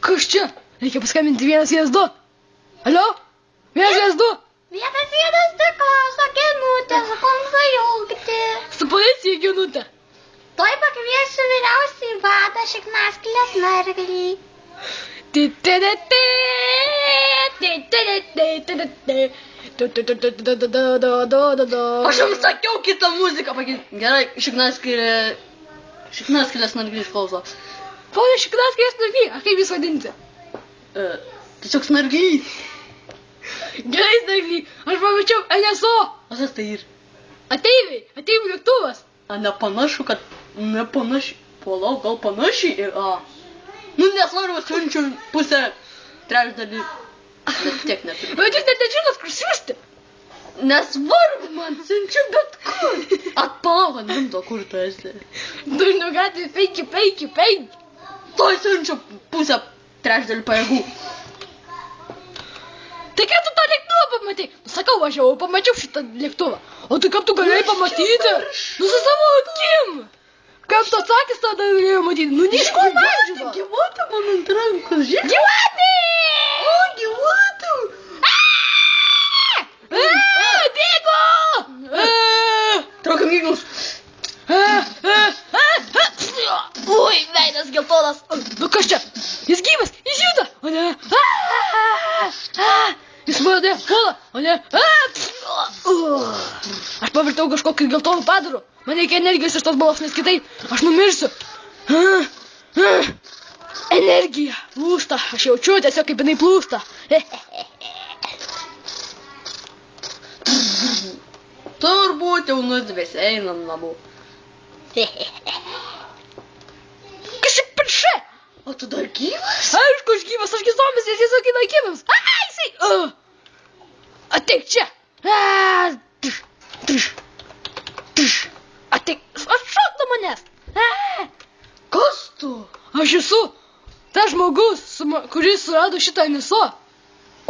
Kas čia? Reikia paskambinti 112. Alio? 112. 112, klauso Genutė, konsultuokite. Su policija, Genutė. Tuoj pakviesiu vyriausiai vadą Šiknaskylės narglį. Aš jums sakiau kitą muziką pakeisti. Gerai, Šiknaskylės narglys klauso. Pone Šiknaskylės narglys, aš kaip jūs vadinti? Tiesiog snarglys. Gerai, snarglys, aš pamačiau NSO. O kas tai ir? Ateivių lėktuvas. Nepanašu, kad nepanašiai. Palauk, gal panašiai ir Nu, nesvarbu, siunčiu pusę trečdalį. Bet tiek neturiu. Bet jūs net nežinot, kur siųsti. Nesvarbu, man siunčiu bet kur. Atpalauk ant rimto, kur tu esi. Durnių gatvė 5. Tuoj siunčiu pusę trečdalį pajėgų. Tai kaip tu tą lėktuvą pamatei? Sakau, važiavau, pamačiau šitą lėktuvą. O tai kaip tu galėjai pamatyti? Nu, su savo akim. Kaip tu atsakys tada galėjai matyti? Nu, ne iš kur mažino. Gyvatė man ant rankos, žiūrėk. Gyvatė! O, gyvatė! Bėgo! Traukiam ginklus. Ui, veidas geltonas. Nu, kas čia? Jis gyvas, jis juda. O ne. Jis mane puola, o ne. Aš pavirtau kažkokį geltoną padaru. Man reikia energijos iš tos balos, nes kitaip aš numirsiu. Energija plūsta. Aš jaučiu tiesiog, kaip jinai plūsta. Turbūt jau nudvėsi, einam namo. Kas čia peršė? O tu dar gyvas? Aišku, aš gyvas, aš zombis, jis tiesiog įnaikinamas. Jisai. Ateik čia. Ateik, atšok nuo manęs. Kas tu? Aš esu tas žmogus, kuris surado šitą NSO.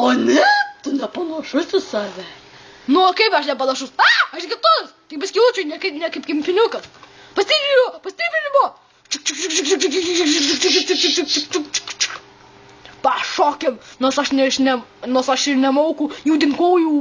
O ne, tu nepanašus į save. Nu, o kaip aš nepanašus? Aš geltonas, tai paskiaučiu, ne kaip kempiniukas. Pastiprinimo. Pašokiam, nors aš ir nemoku judint kojų.